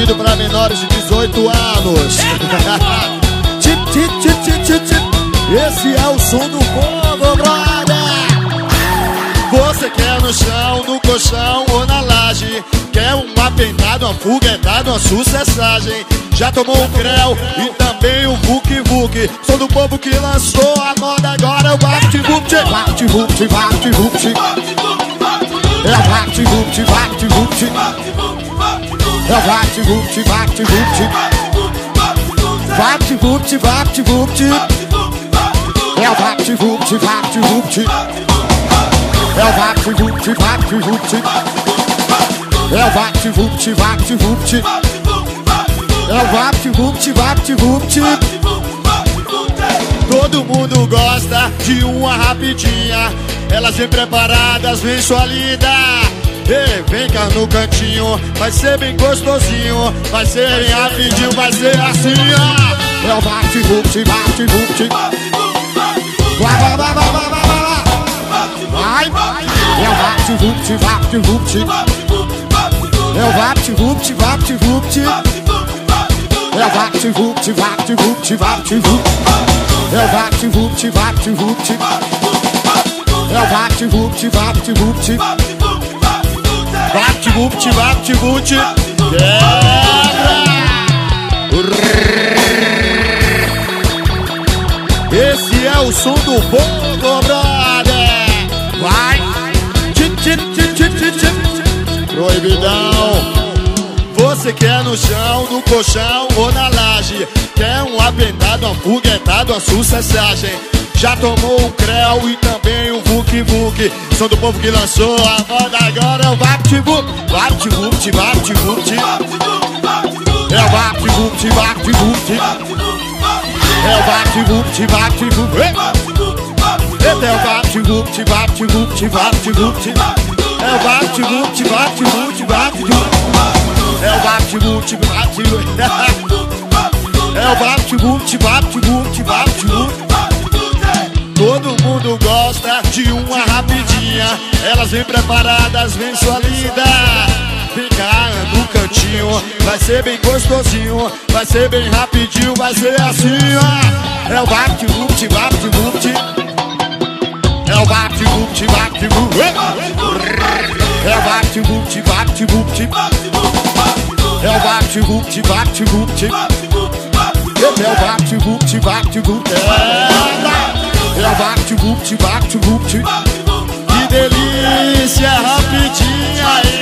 proibido para menores de 18 anos. Tip, tip, tip, tip, tip, tip. Esse é o som do povo, brother. Você quer no chão, no colchão ou na laje? Quer uma pentada, uma foguetada, uma sucessagem? Já tomou um creu e também um vuc-vuc. Sou do povo que lançou a moda, agora é o vapt-vupt. Vapt-vupt, vapt-vupt. É o vapt-vupt, vapt-vupt. É o vapt-vupt, vapt-vupt. Vapt-vupt, vapt-vupt. É o vapt-vupt, vapt-vupt. É o vapt-vupt, vapt-vupt. É o vapt-vupt, vapt-vupt. É o vapt-vupt, vapt-vupt. Todo mundo gosta de uma rapidinha. Elas vêm preparadas, vem sua linda. Ei, vem cá no cantinho, vai ser bem gostosinho. Vai ser bem rapidinho, vai ser assim, ó. É o vapt-vupt, vapt-vupt. Vai, vai, vai, vai, vai, vai, vai. É o vapt-vupt, vapt-vupt. É o vapt-vupt, vapt-vupt. É o vapt-vupt, vapt-vupt, vapt-vupt. É o vapt-vupt, vapt-vupt. É o vapt-vupt, vapt-vupt. Vapt-vupt, vapt-vupt. Esse é o som do povo, brother. Vai. Proibidão. Você quer no chão, no colchão ou na laje? Quer um apendado, uma foguetada, uma sucessagem? Já tomou um creu e também um vuc-vuc. Sou do povo que lançou a moda, agora é o vapt-vupt. Vapt-vupt, vapt-vupt. É o vapt-vupt, vapt-vupt. É o vapt-vupt, vapt-vupt. É o vapt-vupt, vapt-vupt, vapt-vupt. É o vapt-vupt, vapt-vupt, vapt-vupt. É o vapt-vupt, vapt-vupt. É o vapt-vupt, vapt-vupt, vapt-vupt. Todo mundo gosta de uma rapidinha. Elas vêm preparadas, vem sua linda. Vem cá no cantinho, vai ser bem gostosinho. Vai ser bem rapidinho, vai ser assim, ó. É o vapt-vupt, vapt-vupt. É o vapt-vupt, vapt-vupt. É o vapt-vupt, vapt-vupt. É o vapt-vupt, vapt-vupt. É o vapt-vupt, vapt-vupt. É o vapt-vupt, vapt-vupt. Que delícia, rapidinha aí.